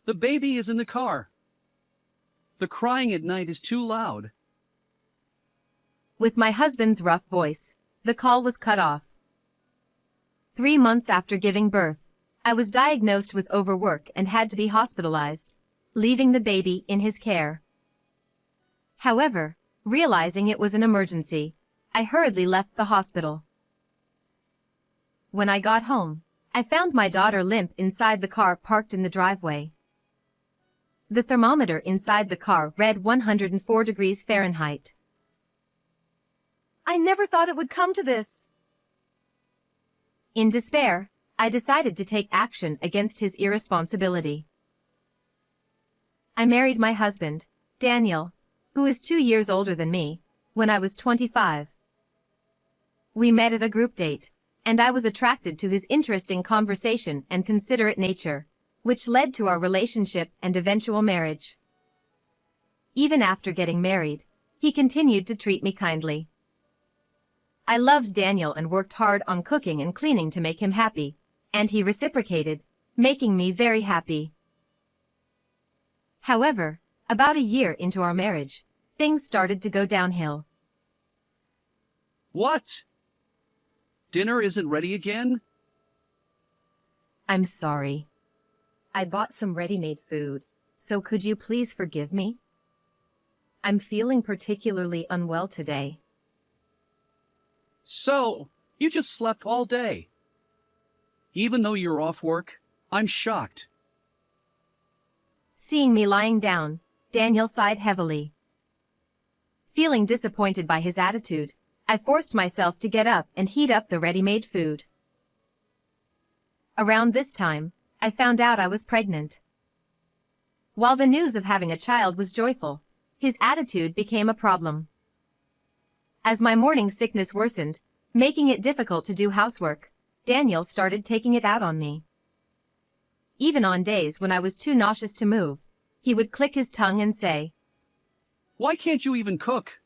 The baby is in the car. The crying at night is too loud. With my husband's rough voice, the call was cut off. 3 months after giving birth, I was diagnosed with overwork and had to be hospitalized, leaving the baby in his care. However, realizing it was an emergency, I hurriedly left the hospital. When I got home, I found my daughter limp inside the car parked in the driveway. The thermometer inside the car read 104 degrees Fahrenheit. I never thought it would come to this. In despair, I decided to take action against his irresponsibility. I married my husband, Daniel, who is 2 years older than me, when I was 25. We met at a group date, and I was attracted to his interesting conversation and considerate nature, which led to our relationship and eventual marriage. Even after getting married, he continued to treat me kindly. I loved Daniel and worked hard on cooking and cleaning to make him happy, and he reciprocated, making me very happy. However, about a year into our marriage, things started to go downhill. What? Dinner isn't ready again? I'm sorry. I bought some ready-made food, so could you please forgive me? I'm feeling particularly unwell today. So, you just slept all day. Even though you're off work, I'm shocked. Seeing me lying down, Daniel sighed heavily. Feeling disappointed by his attitude, I forced myself to get up and heat up the ready-made food. Around this time, I found out I was pregnant. While the news of having a child was joyful, his attitude became a problem. As my morning sickness worsened, making it difficult to do housework, Daniel started taking it out on me. Even on days when I was too nauseous to move, he would click his tongue and say, "Why can't you even cook?"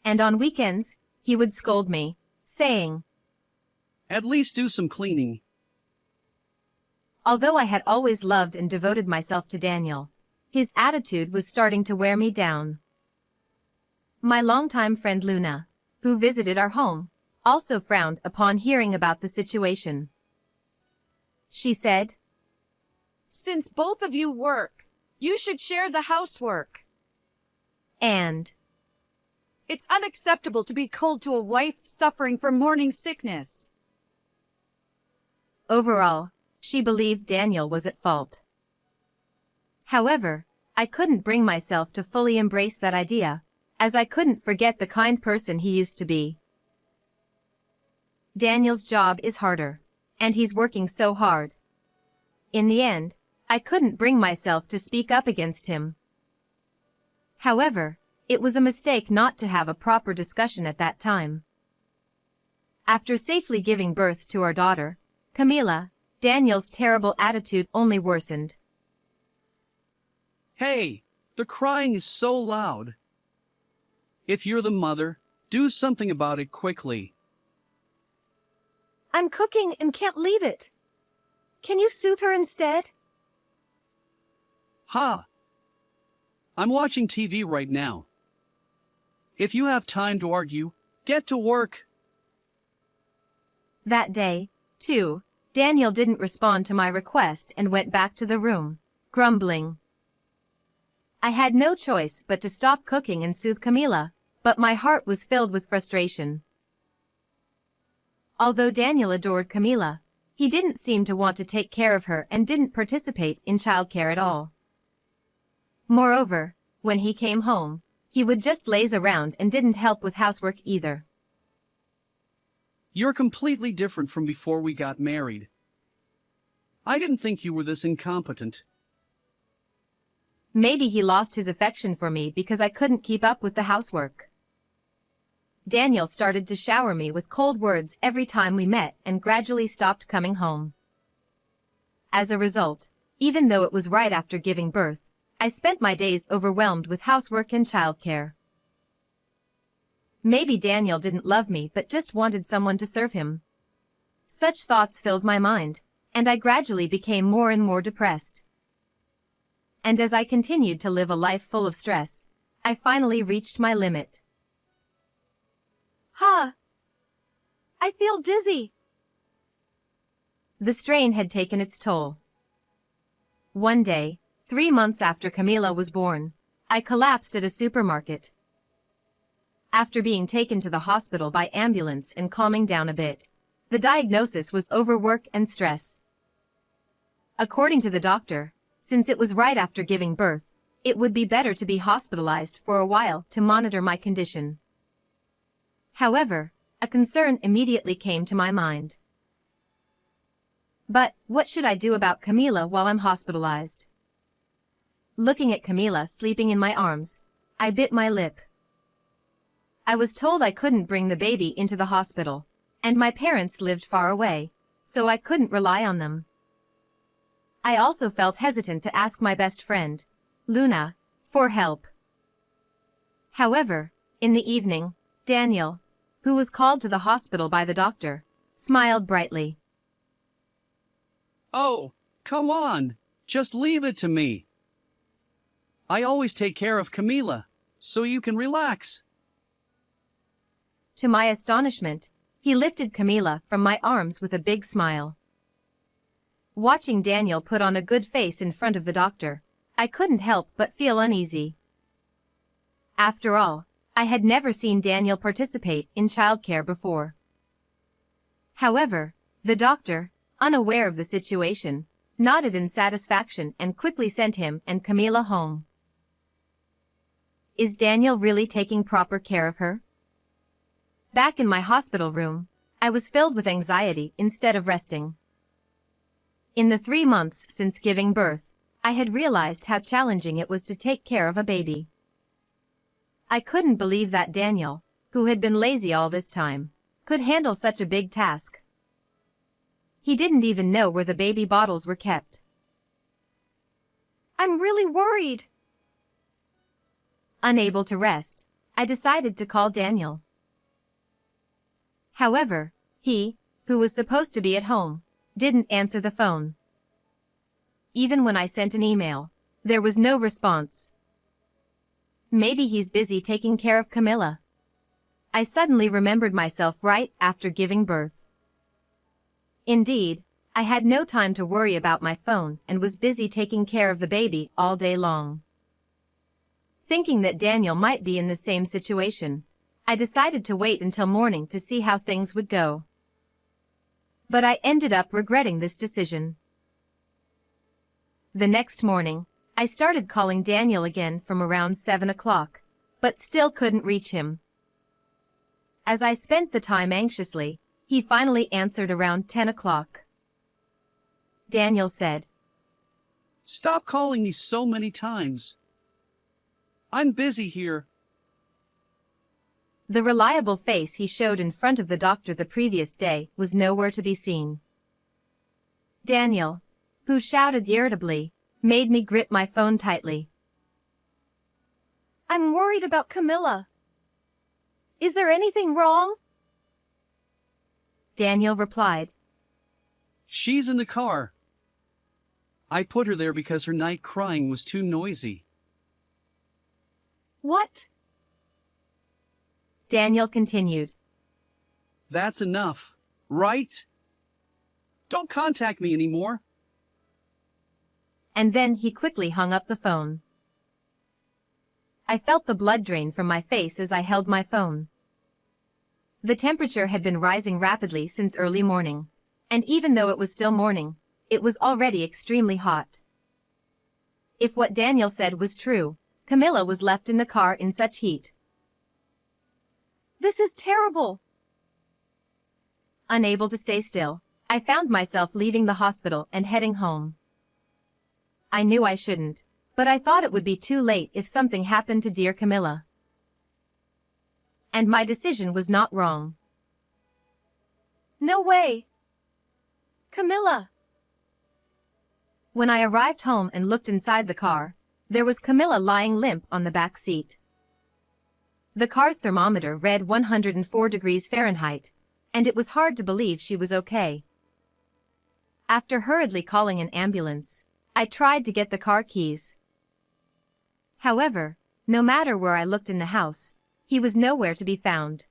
And on weekends, he would scold me, saying, "At least do some cleaning." Although I had always loved and devoted myself to Daniel, his attitude was starting to wear me down. My longtime friend Luna, who visited our home, also frowned upon hearing about the situation. She said, "Since both of you work, you should share the housework. And It's unacceptable to be cold to a wife suffering from morning sickness." overall, she believed Daniel was at fault. However, I couldn't bring myself to fully embrace that idea, as I couldn't forget the kind person he used to be. Daniel's job is harder, and he's working so hard. In the end, I couldn't bring myself to speak up against him. However, it was a mistake not to have a proper discussion at that time. After safely giving birth to our daughter, Camila, Daniel's terrible attitude only worsened. Hey, the crying is so loud. If you're the mother, do something about it quickly. I'm cooking and can't leave it. Can you soothe her instead? Ha! I'm watching TV right now. If you have time to argue, get to work. That day, too, Daniel didn't respond to my request and went back to the room, grumbling. I had no choice but to stop cooking and soothe Camila, but my heart was filled with frustration. Although Daniel adored Camila, he didn't seem to want to take care of her and didn't participate in childcare at all. Moreover, when he came home, he would just laze around and didn't help with housework either. You're completely different from before we got married. I didn't think you were this incompetent. Maybe he lost his affection for me because I couldn't keep up with the housework. Daniel started to shower me with cold words every time we met and gradually stopped coming home. As a result, even though it was right after giving birth, I spent my days overwhelmed with housework and childcare. Maybe Daniel didn't love me but just wanted someone to serve him. Such thoughts filled my mind, and I gradually became more and more depressed. And as I continued to live a life full of stress, I finally reached my limit. Ha! I feel dizzy. The strain had taken its toll. One day, 3 months after Camila was born, I collapsed at a supermarket. After being taken to the hospital by ambulance and calming down a bit, the diagnosis was overwork and stress. According to the doctor, since it was right after giving birth, it would be better to be hospitalized for a while to monitor my condition. However, a concern immediately came to my mind. But what should I do about Camila while I'm hospitalized? Looking at Camila sleeping in my arms, I bit my lip. I was told I couldn't bring the baby into the hospital, and my parents lived far away, so I couldn't rely on them. I also felt hesitant to ask my best friend, Luna, for help. However, in the evening, Daniel, who was called to the hospital by the doctor, smiled brightly. Oh, come on. Just leave it to me. I always take care of Camila, so you can relax. To my astonishment, he lifted Camila from my arms with a big smile. Watching Daniel put on a good face in front of the doctor, I couldn't help but feel uneasy. After all, I had never seen Daniel participate in childcare before. However, the doctor, unaware of the situation, nodded in satisfaction and quickly sent him and Camila home. Is Daniel really taking proper care of her? Back in my hospital room, I was filled with anxiety instead of resting. In the 3 months since giving birth, I had realized how challenging it was to take care of a baby. I couldn't believe that Daniel, who had been lazy all this time, could handle such a big task. He didn't even know where the baby bottles were kept. I'm really worried. Unable to rest, I decided to call Daniel. However, he, who was supposed to be at home, didn't answer the phone. Even when I sent an email, there was no response. Maybe he's busy taking care of Camila. I suddenly remembered myself right after giving birth. Indeed, I had no time to worry about my phone and was busy taking care of the baby all day long. Thinking that Daniel might be in the same situation, I decided to wait until morning to see how things would go. But I ended up regretting this decision. The next morning, I started calling Daniel again from around 7 o'clock, but still couldn't reach him. As I spent the time anxiously, he finally answered around 10 o'clock. Daniel said, Stop calling me so many times. I'm busy here. The reliable face he showed in front of the doctor the previous day was nowhere to be seen. Daniel, who shouted irritably, made me grip my phone tightly. I'm worried about Camila. Is there anything wrong? Daniel replied, She's in the car. I put her there because her night crying was too noisy. What? Daniel continued. That's enough, right? Don't contact me anymore. And then he quickly hung up the phone. I felt the blood drain from my face as I held my phone. The temperature had been rising rapidly since early morning, and even though it was still morning, it was already extremely hot. If what Daniel said was true, Camila was left in the car in such heat. This is terrible. Unable to stay still, I found myself leaving the hospital and heading home. I knew I shouldn't, but I thought it would be too late if something happened to dear Camila. And my decision was not wrong. No way. Camila. When I arrived home and looked inside the car, there was Camila lying limp on the back seat. The car's thermometer read 104 degrees Fahrenheit, and it was hard to believe she was okay. After hurriedly calling an ambulance, I tried to get the car keys. However, no matter where I looked in the house, he was nowhere to be found.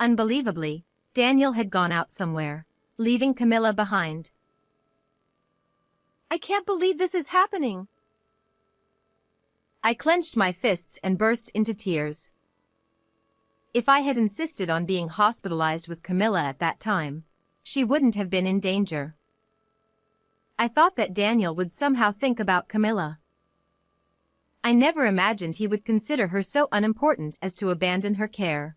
Unbelievably, Daniel had gone out somewhere, leaving Camilla behind. I can't believe this is happening. I clenched my fists and burst into tears. If I had insisted on being hospitalized with Camilla at that time, she wouldn't have been in danger. I thought that Daniel would somehow think about Camilla. I never imagined he would consider her so unimportant as to abandon her care.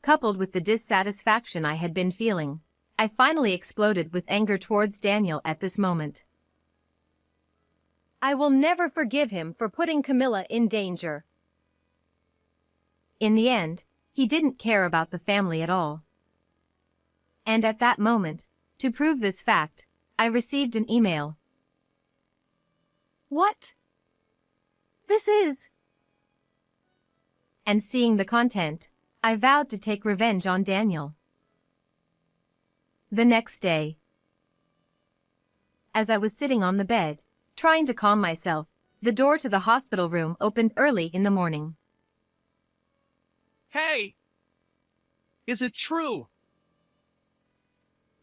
Coupled with the dissatisfaction I had been feeling, I finally exploded with anger towards Daniel at this moment. I will never forgive him for putting Camilla in danger. In the end, he didn't care about the family at all. And at that moment, to prove this fact, I received an email. What? This is... And seeing the content, I vowed to take revenge on Daniel. The next day, as I was sitting on the bed, trying to calm myself, the door to the hospital room opened early in the morning. Hey! Is it true?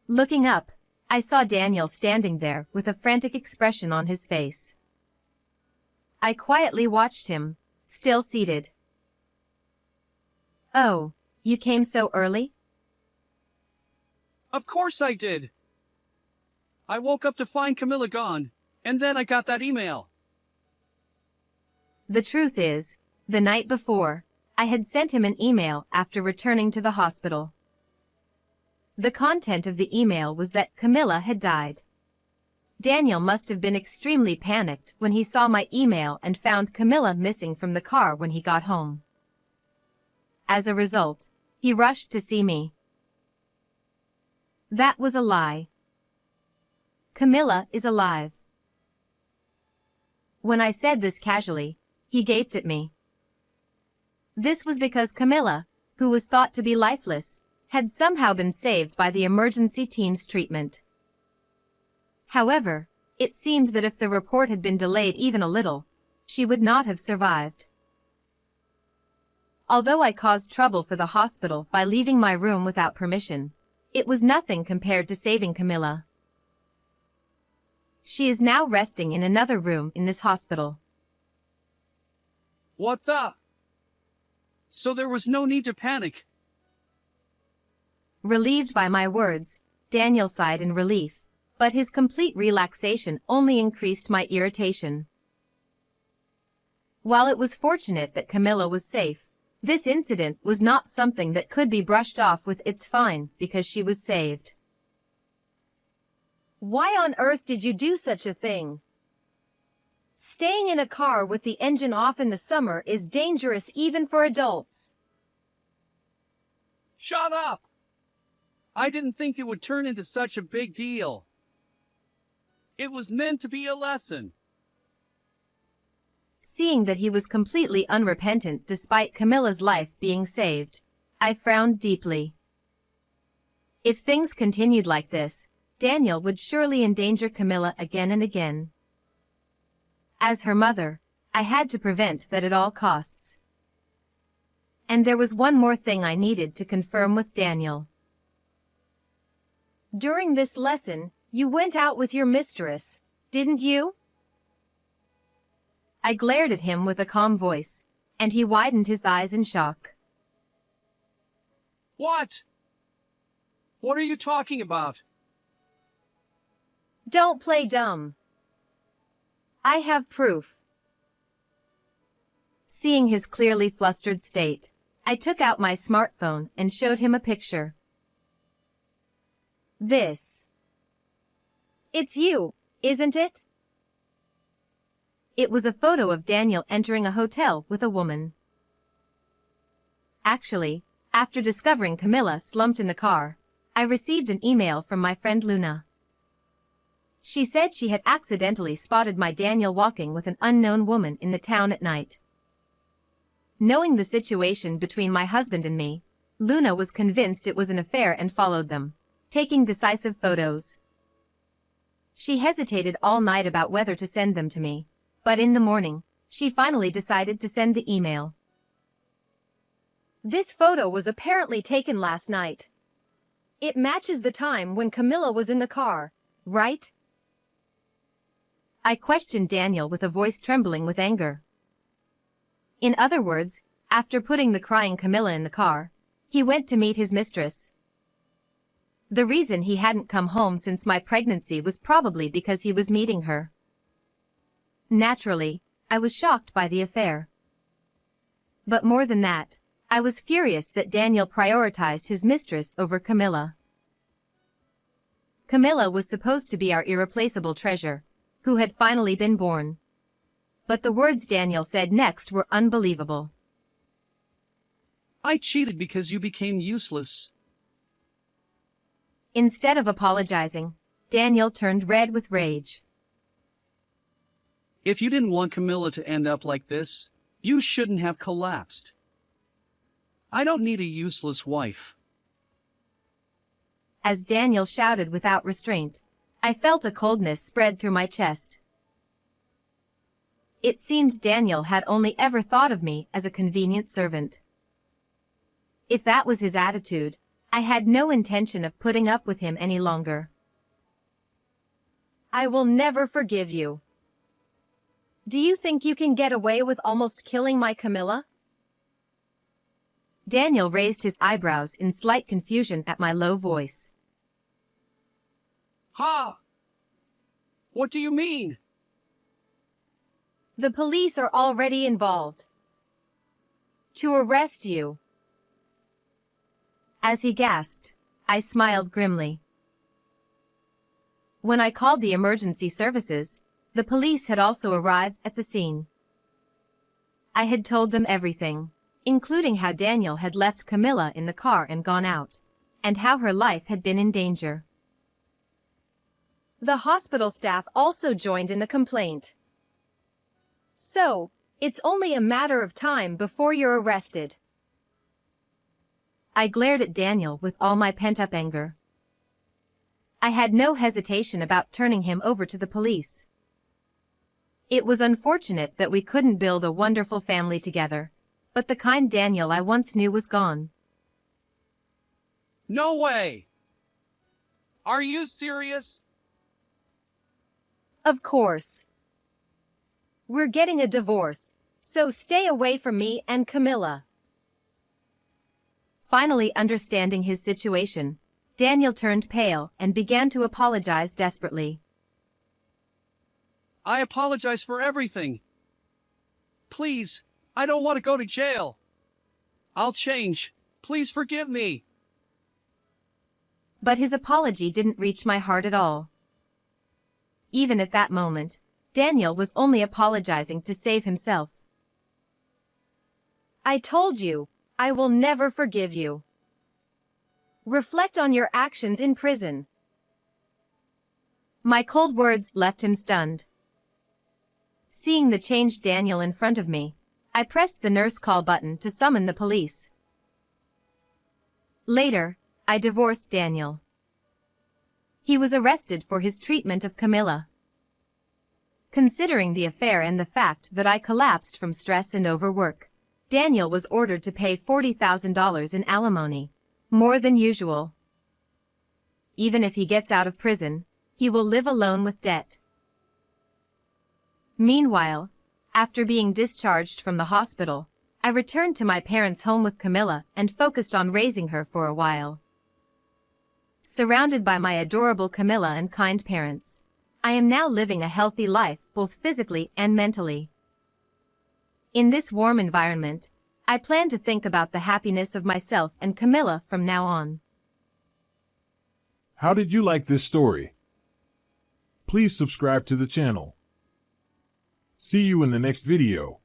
Looking up, I saw Daniel standing there with a frantic expression on his face. I quietly watched him, still seated. Oh, you came so early? Of course I did. I woke up to find Camilla gone, and then I got that email. The truth is, the night before, I had sent him an email after returning to the hospital. The content of the email was that Camilla had died. Daniel must have been extremely panicked when he saw my email and found Camilla missing from the car when he got home. As a result, he rushed to see me. That was a lie. Camilla is alive. When I said this casually, he gaped at me. This was because Camilla, who was thought to be lifeless, had somehow been saved by the emergency team's treatment. However, it seemed that if the report had been delayed even a little, she would not have survived. Although I caused trouble for the hospital by leaving my room without permission, it was nothing compared to saving Camilla. She is now resting in another room in this hospital. What the? So there was no need to panic. Relieved by my words, Daniel sighed in relief, but his complete relaxation only increased my irritation. While it was fortunate that Camilla was safe, this incident was not something that could be brushed off with "it's fine" because she was saved. Why on earth did you do such a thing? Staying in a car with the engine off in the summer is dangerous even for adults. Shut up! I didn't think it would turn into such a big deal. It was meant to be a lesson. Seeing that he was completely unrepentant despite Camilla's life being saved, I frowned deeply. If things continued like this, Daniel would surely endanger Camilla again and again. As her mother, I had to prevent that at all costs. And there was one more thing I needed to confirm with Daniel. During this lesson, you went out with your mistress, didn't you? I glared at him with a calm voice, and he widened his eyes in shock. What? What are you talking about? Don't play dumb. I have proof. Seeing his clearly flustered state, I took out my smartphone and showed him a picture. This. It's you, isn't it? It was a photo of Daniel entering a hotel with a woman. Actually, after discovering Camilla slumped in the car, I received an email from my friend Luna. She said she had accidentally spotted my Daniel walking with an unknown woman in the town at night. Knowing the situation between my husband and me, Luna was convinced it was an affair and followed them, taking decisive photos. She hesitated all night about whether to send them to me, but in the morning, she finally decided to send the email. This photo was apparently taken last night. It matches the time when Camilla was in the car, right? I questioned Daniel with a voice trembling with anger. In other words, after putting the crying Camilla in the car, he went to meet his mistress. The reason he hadn't come home since my pregnancy was probably because he was meeting her. Naturally, I was shocked by the affair. But more than that, I was furious that Daniel prioritized his mistress over Camilla. Camilla was supposed to be our irreplaceable treasure, who had finally been born. But the words Daniel said next were unbelievable. I cheated because you became useless. Instead of apologizing, Daniel turned red with rage. If you didn't want Camilla to end up like this, you shouldn't have collapsed. I don't need a useless wife. As Daniel shouted without restraint, I felt a coldness spread through my chest. It seemed Daniel had only ever thought of me as a convenient servant. If that was his attitude, I had no intention of putting up with him any longer. I will never forgive you. Do you think you can get away with almost killing my Camilla? Daniel raised his eyebrows in slight confusion at my low voice. Ha! What do you mean? The police are already involved. To arrest you. As he gasped, I smiled grimly. When I called the emergency services, the police had also arrived at the scene. I had told them everything, including how Daniel had left Camilla in the car and gone out, and how her life had been in danger. The hospital staff also joined in the complaint. So, it's only a matter of time before you're arrested. I glared at Daniel with all my pent-up anger. I had no hesitation about turning him over to the police. It was unfortunate that we couldn't build a wonderful family together, but the kind Daniel I once knew was gone. No way! Are you serious? Of course. We're getting a divorce, so stay away from me and Camilla. Finally understanding his situation, Daniel turned pale and began to apologize desperately. I apologize for everything. Please, I don't want to go to jail. I'll change. Please forgive me. But his apology didn't reach my heart at all. Even at that moment, Daniel was only apologizing to save himself. I told you, I will never forgive you. Reflect on your actions in prison. My cold words left him stunned. Seeing the changed Daniel in front of me, I pressed the nurse call button to summon the police. Later, I divorced Daniel. He was arrested for his treatment of Camilla. Considering the affair and the fact that I collapsed from stress and overwork, Daniel was ordered to pay $40,000 in alimony, more than usual. Even if he gets out of prison, he will live alone with debt. Meanwhile, after being discharged from the hospital, I returned to my parents' home with Camilla and focused on raising her for a while. Surrounded by my adorable Camilla and kind parents, I am now living a healthy life both physically and mentally. In this warm environment, I plan to think about the happiness of myself and Camilla from now on. How did you like this story? Please subscribe to the channel. See you in the next video.